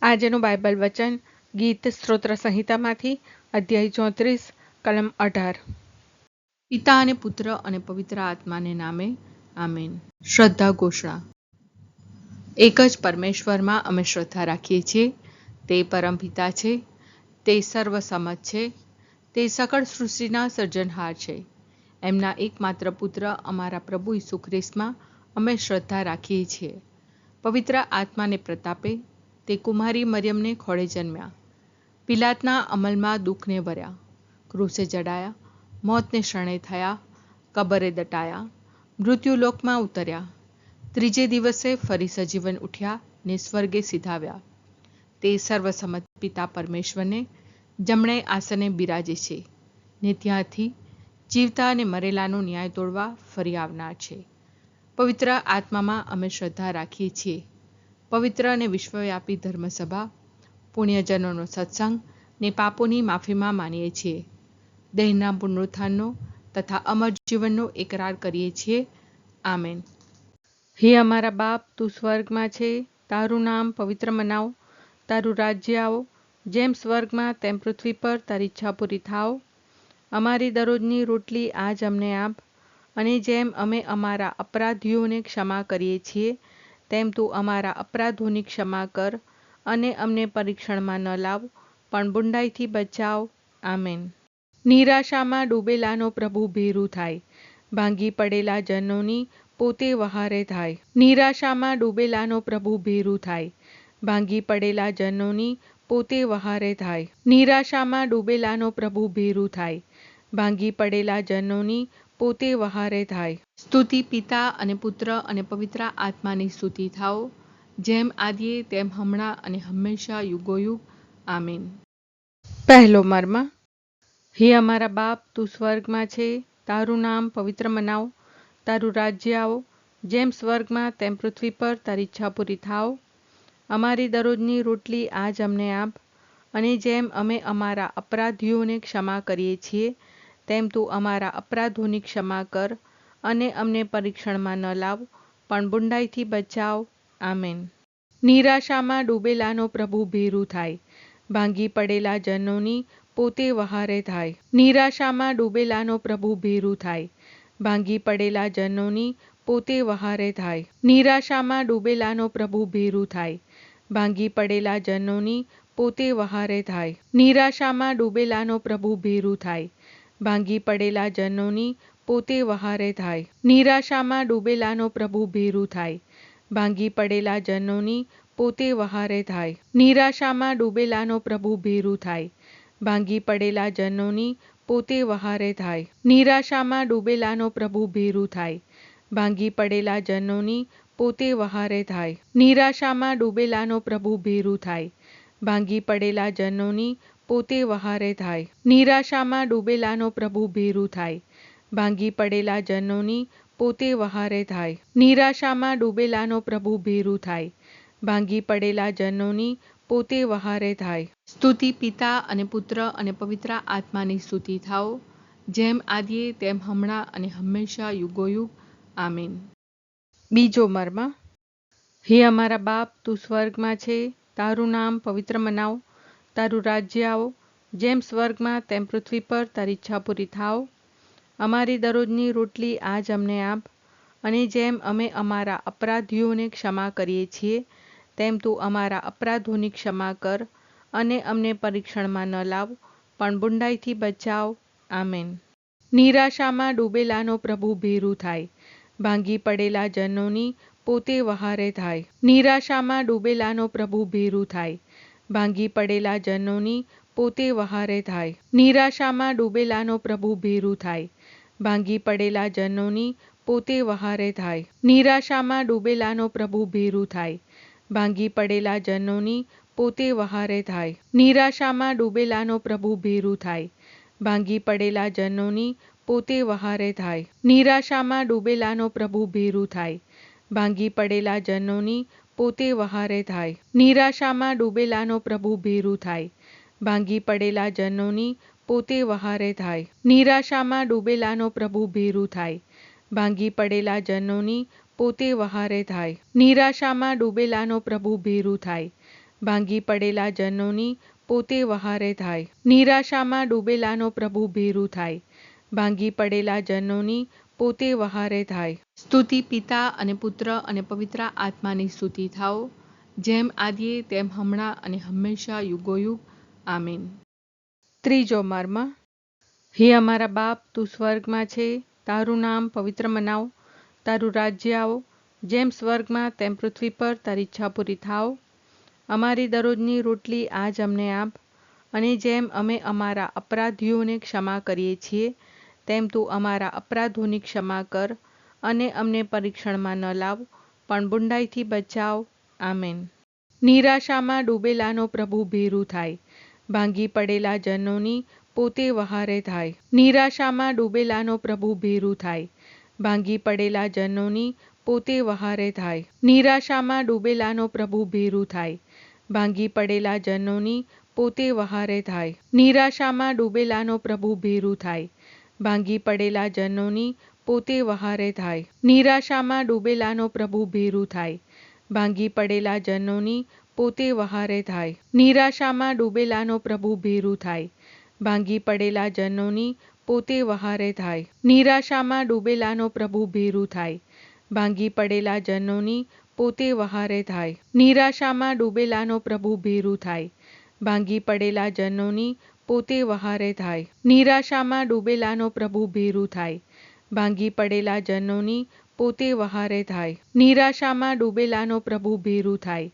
આજનું બાઇબલ વચન ગીત સ્ત્રોત્ર સંહિતામાંથી અધ્યાય 34 કલમ 18। પિતા અને પુત્ર અને પવિત્ર આત્માને નામે આમેન। શ્રદ્ધા ઘોષણા। એક જ પરમેશ્વરમાં અમે શ્રદ્ધા રાખીએ છીએ। તે પરમપિતા છે, તે સર્વસમત છે, તે સકળ સૃષ્ટિના સર્જનહાર છે। એમના એકમાત્ર પુત્ર અમારા પ્રભુ ઈસુ ખ્રિસ્તમાં અમે શ્રદ્ધા રાખીએ છીએ। પવિત્ર આત્માને પ્રતાપે તે કુમારી મરિયમને ખોળે જન્મ્યા, પિલાતના અમલમાં દુઃખને ભર્યા, ક્રૂસે જડાયા, મોતને શરણે થયા, કબરે દટાયા, મૃત્યુલોકમાં ઉતર્યા, ત્રીજે દિવસે ફરી સજીવન ઉઠ્યા ને સ્વર્ગે સીધાવ્યા। તે સર્વસમત પિતા પરમેશ્વરને જમણે આસને બિરાજે છે ને ત્યાંથી જીવતા અને મરેલાનો ન્યાય તોડવા ફરી આવનાર છે। પવિત્ર આત્મામાં અમે શ્રદ્ધા રાખીએ છીએ। પવિત્ર અને વિશ્વવ્યાપી ધર્મસભા, પુણ્યજનોનો સત્સંગ ને પાપોની માફીમાં માનીએ છીએ। દેહના પુનરુત્થાનનો તથા અમર જીવનનો એકરાર કરીએ છીએ। આમેન। હે અમારા બાપ, તું સ્વર્ગમાં છે, તારું નામ પવિત્ર મનાવ, તારું રાજ્ય આવો, જેમ સ્વર્ગમાં તેમ પૃથ્વી પર તારી ઈચ્છા પૂરી થાવ। અમારી દરરોજની રોટલી આજ અમને આપ, અને જેમ અમે અમારા અપરાધીઓને ક્ષમા કરીએ છીએ તેમ તું અમારા અપરાધોની ક્ષમા કર, અને અમને પરીક્ષણમાં ન લાવ પણ બુંડાઈથી બચાવ। આમેન। નિરાશામાં ડૂબેલાનો પ્રભુ ભેરું થાય, ભાંગી પડેલા જનોની પોતે વહારે થાય। નિરાશામાં ડૂબેલાનો પ્રભુ ભેરું થાય, ભાંગી પડેલા જનોની પોતે વહારે થાય। નિરાશામાં ડૂબેલાનો પ્રભુ ભેરું થાય, ભાંગી પડેલા જનોની પોતે વહારે થાય। સ્તુતિ પિતા અને પુત્ર અને પવિત્ર આત્માની સ્તુતિ થાઓ, જેમ આદિએ તેમ હમણાં અને હંમેશા યુગોયુગ। આમીન। પહેલો મર્મ। હે અમારા બાપ, તું સ્વર્ગમાં છે, તારું નામ પવિત્ર મનાવ, તારું રાજ્ય આવો, જેમ સ્વર્ગમાં તેમ પૃથ્વી પર તારી ઈચ્છા પૂરી થાવ। અમારી દરરોજની રોટલી આજ અમને આપ, અને જેમ અમે અમારા અપરાધીઓને ક્ષમા કરીએ છીએ તેમ તું અમારા અપરાધોની ક્ષમા કર, અને અમને પરીક્ષણમાં ન લાવ પણ બુંડાઈથી બચાવ। આમેન। નિરાશામાં ડૂબેલાનો પ્રભુ ભેરું થાય, ભાંગી પડેલા જનોની પોતે વહારે થાય। નિરાશામાં ડૂબેલાનો પ્રભુ ભેરું થાય, ભાંગી પડેલા જનોની પોતે વહારે થાય। નિરાશામાં ડૂબેલાનો પ્રભુ ભેરું થાય, ભાંગી પડેલા જનોની પોતે વહારે થાય। નિરાશામાં ડૂબેલાનો પ્રભુ ભેરું થાય, ભાંગી પડેલા જનોની પોતે વહારે થાય। નિરાશામાં ડૂબેલાનો પ્રભુ ભેરું થાય, ભાંગી પડેલા જનોની પોતે વહારે થાય। નિરાશામાં ડૂબેલાનો પ્રભુ ભેરું થાય, ભાંગી પડેલા જનોની પોતે વહારે થાય। નિરાશામાં ડૂબેલાનો પ્રભુ ભેરું થાય, ભાંગી પડેલા જનોની પોતે વહારે થાય। નિરાશામાં ડૂબેલાનો પ્રભુ ભેરું થાય, ભાંગી પડેલા જનોની પોતે વહારે થાય। નિરાશામાં ડૂબેલાનો પ્રભુ ભેરું થાય, ભાંગી પડેલા જનોની પોતે વહારે થાય। નિરાશામાં ડૂબેલાનો પ્રભુ ભેરું થાય, ભાંગી પડેલા જનોની પોતે વહારે થાય। સ્તુતિ પિતા અને પુત્ર અને પવિત્ર આત્માની સ્તુતિ થાઓ, જેમ આદિએ તેમ હમણાં અને હંમેશા યુગોયુગ। આમીન। બીજો મર્મ। હે અમારા બાપ, તું સ્વર્ગમાં છે, તારું નામ પવિત્ર મનાવ, તારું રાજ્ય આવો, જેમ સ્વર્ગમાં તેમ પૃથ્વી પર તારી ઈચ્છા પૂરી થાવ। અમારી દરરોજની રોટલી આજ અમને આપ, અને જેમ અમે અમારા અપરાધીઓને ક્ષમા કરીએ છીએ તેમ તું અમારા અપરાધોની ક્ષમા કર, અને અમને પરીક્ષણમાં ન લાવ પણ બુંડાઈથી બચાવ। આમેન। નિરાશામાં ડૂબેલાનો પ્રભુ ભેરું થાય, ભાંગી પડેલા જનોની પોતે વહારે થાય। નિરાશામાં ડૂબેલાનો પ્રભુ ભેરું થાય, ભાંગી પડેલા જનોની પોતે વહારે થાય। નિરાશામાં ડૂબેલાનો પ્રભુ ભેરું થાય, ભાંગી પડેલા જનોની પોતે વહારે થાય। નિરાશામાં ડૂબેલાનો પ્રભુ ભેરું થાય, ભાંગી પડેલા જનોની પોતે વહારે થાય। નિરાશામાં ડૂબેલાનો પ્રભુ ભેરું થાય, ભાંગી પડેલા જનોની પોતે વહારે થાય। નિરાશામાં ડૂબેલાનો પ્રભુ ભેરું થાય, ભાંગી પડેલા જનોની પોતે વહારે થાય। નિરાશામાં ડૂબેલાનો પ્રભુ ભેરું થાય, ભાંગી પડેલા જનોની પોતે વહારે થાય। નિરાશામાં ડૂબેલાનો પ્રભુ ભેરું થાય, ભાંગી પડેલા જનોની પોતે વહારે થાય। નિરાશામાં ડૂબેલાનો પ્રભુ ભેરું થાય, ભાંગી પડેલા જનોની પોતે વહારે થાય. નિરાશામાં ડૂબેલાનો પ્રભુ ભેરું થાય. ભાંગી પડેલા જનોની પોતે વહારે થાય. સ્તુતિ પિતા અને પુત્ર અને પવિત્ર આત્માની સ્તુતિ થાઓ, જેમ આદિએ તેમ હમણાં અને હંમેશા યુગોયુગ. આમીન. ત્રીજો મર્મ. હે અમારા બાપ, તું સ્વર્ગમાં છે, તારું નામ પવિત્ર મનાવ, તારું રાજ્ય આવો, જેમ સ્વર્ગમાં તેમ પૃથ્વી પર તારી ઈચ્છા પૂરી થાવ. અમારી દરરોજની રોટલી આજ અમને આપ, અને જેમ અમે અમારા અપરાધીઓને ક્ષમા કરીએ છીએ, તેમ તું અમારા અપરાધોની ક્ષમા કર, અને અમને પરીક્ષણમાં ન લાવ, પણ બુંડાઈથી બચાવ. આમેન. નિરાશામાં ડૂબેલાનો પ્રભુ ભેરું થાય. ભાંગી પડેલા જનોની પોતે વહારે થાય. નિરાશામાં ડૂબેલાનો પ્રભુ ભેરું થાય. ભાંગી પડેલા જનોની પોતે વહારે થાય. નિરાશામાં ડૂબેલાનો પ્રભુ ભેરું થાય. ભાંગી પડેલા જનોની પોતે વહારે થાય. નિરાશામાં ડૂબેલાનો પ્રભુ ભેરું થાય. ભાંગી પડેલા જનોની પોતે વહારે થાય. નિરાશામાં ડૂબેલાનો પ્રભુ ભેરું થાય. ભાંગી પડેલા જનોની પોતે વહારે થાય. નિરાશામાં ડૂબેલાનો પ્રભુ ભેરું થાય. ભાંગી પડેલા જનોની પોતે વહારે થાય. નિરાશામાં ડૂબેલાનો પ્રભુ ભેરું થાય. ભાંગી પડેલા જનોની પોતે વહારે થાય. નિરાશામાં ડૂબેલાનો પ્રભુ ભેરું થાય. ભાંગી પડેલા જનોની પોતે વહારે થાય. નિરાશામાં ડૂબેલાનો પ્રભુ ભેરું થાય. ભાંગી પડેલા જનોની પોતે વહારે થાય. નિરાશામાં ડૂબેલાનો પ્રભુ ભેરું થાય.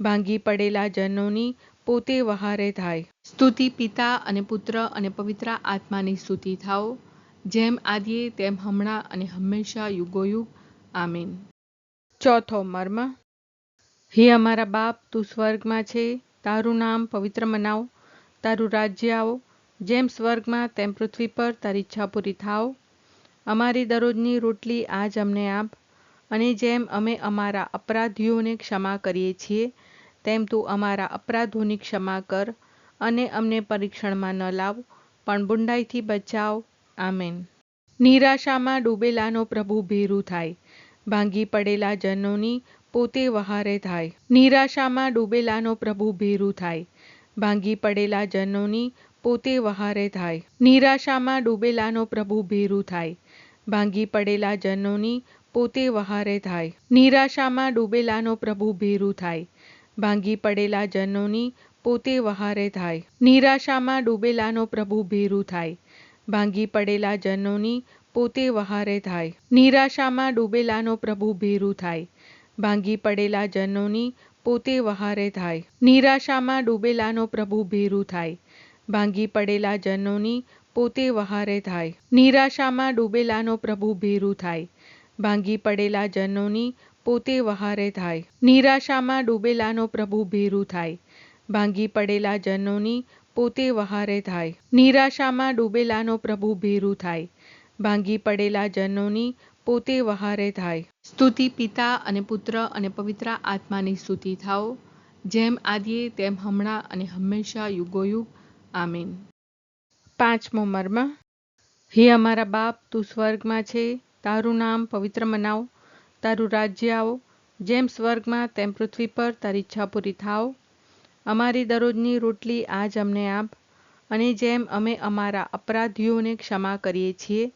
ભાંગી પડેલા જનોની પોતે વહારે થાય. સ્તુતિ પિતા અને પુત્ર અને પવિત્ર આત્માની સ્તુતિ થાઓ, જેમ આદિએ તેમ હમણાં અને હંમેશા યુગોયુગ. આમીન. ચોથો મર્મ. હે અમારા બાપ, તું સ્વર્ગમાં છે, તારું નામ પવિત્ર મનાવ, તારું રાજ્ય આવો, જેમ સ્વર્ગમાં તેમ પૃથ્વી પર તારી ઈચ્છા પૂરી થાવ. અમારી દરરોજની રોટલી આજ અમને આપ, અને જેમ અમે અમારા અપરાધીઓને ક્ષમા કરીએ છીએ, તેમ તું અમારા અપરાધોની ક્ષમા કર, અને અમને પરીક્ષણમાં ન લાવ, પણ બુંડાઈથી બચાવ. આમેન. નિરાશામાં ડૂબેલાનો પ્રભુ ભેરું થાય. ભાંગી પડેલા જનોની પોતે વહારે થાય. નિરાશામાં ડૂબેલાનો પ્રભુ ભેરું થાય. ભાંગી પડેલા જનોની પોતે વહારે થાય. નિરાશામાં ડૂબેલાનો પ્રભુ ભેરું થાય. ભાંગી પડેલા જનોની પોતે વહારે થાય. નિરાશામાં ડૂબેલાનો પ્રભુ ભેરું થાય. ભાંગી પડેલા જનોની પોતે વહારે થાય. નિરાશામાં ડૂબેલાનો પ્રભુ ભેરું થાય. ભાંગી પડેલા જનોની પોતે વહારે થાય. નિરાશામાં ડૂબેલાનો પ્રભુ ભેરું થાય. ભાંગી પડેલા જનોની પોતે વહારે થાય. નિરાશામાં ડૂબેલાનો પ્રભુ ભેરું થાય. ભાંગી પડેલા જનોની પોતે વહારે થાય. નિરાશામાં ડૂબેલાનો પ્રભુ ભેરું થાય. ભાંગી પડેલા જનોની પોતે વહારે થાય. નિરાશામાં ડૂબેલાનો પ્રભુ ભેરું થાય. ભાંગી પડેલા જનોની પોતે વહારે થાય. નિરાશામાં ડૂબેલાનો પ્રભુ ભેરું થાય. ભાંગી પડેલા જનોની પોતે વહારે થાય. સ્તુતિ પિતા અને પુત્ર અને પવિત્ર આત્માની સ્તુતિ થાઓ, જેમ આદિએ તેમ હમણાં અને હંમેશા યુગોયુગ. આમીન. પાંચમો મર્મ. હે અમારા બાપ, તું સ્વર્ગમાં છે, તારું નામ પવિત્ર મનાવ, તારું રાજ્ય આવો, જેમ સ્વર્ગમાં તેમ પૃથ્વી પર તારી ઈચ્છા પૂરી થાવ. અમારી દરરોજની રોટલી આજ અમને આપ, અને જેમ અમે અમારા અપરાધીઓને ક્ષમા કરીએ છીએ,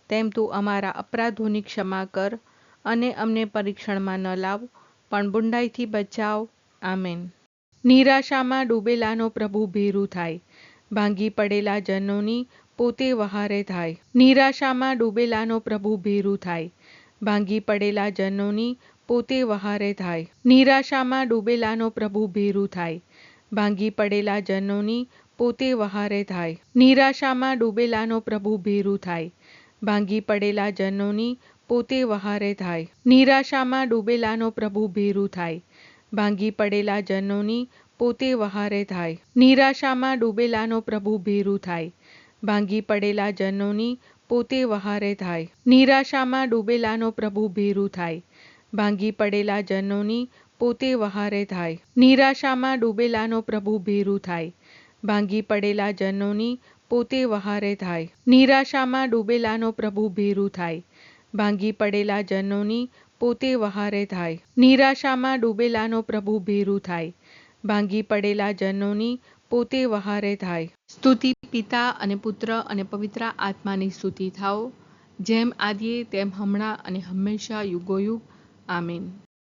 તેમ તું અમારા અપરાધોની ક્ષમા કર, અને અમને પરીક્ષણમાં ન લાવ, પણ બુંડાઈથી બચાવ. આમેન. નિરાશામાં ડૂબેલાનો પ્રભુ ભેરું થાય. ભાંગી પડેલા જનોની પોતે વહારે થાય. નિરાશામાં ડૂબેલાનો પ્રભુ ભેરું થાય. ભાંગી પડેલા જનોની પોતે વહારે થાય. નિરાશામાં ડૂબેલાનો પ્રભુ ભેરું થાય. ભાંગી પડેલા જનોની પોતે વહારે થાય. નિરાશામાં ડૂબેલાનો પ્રભુ ભેરું થાય. ભાંગી પડેલા જનોની પોતે વહારે થાય. નિરાશામાં ડૂબેલાનો પ્રભુ ભેરું થાય. ભાંગી પડેલા જનોની પોતે વહારે થાય. નિરાશામાં ડૂબેલાનો પ્રભુ ભેરું થાય. ભાંગી પડેલા જનોની પોતે વહારે થાય. નિરાશામાં ડૂબેલાનો પ્રભુ ભેરું થાય. ભાંગી પડેલા જનોની પોતે વહારે થાય. નિરાશામાં ડૂબેલાનો પ્રભુ ભેરું થાય. ભાંગી પડેલા જનોની પોતે વહારે થાય. નિરાશામાં ડૂબેલાનો પ્રભુ ભેરું થાય. ભાંગી પડેલા જનોની પોતે વહારે થાય. નિરાશામાં ડૂબેલાનો પ્રભુ ભેરું થાય. ભાંગી પડેલા જનોની પોતે વહારે થાય. સ્તુતિ પિતા અને પુત્ર અને પવિત્ર આત્માની સ્તુતિ થાઓ, જેમ આદિએ તેમ હમણાં અને હંમેશા યુગોયુગ. આમીન.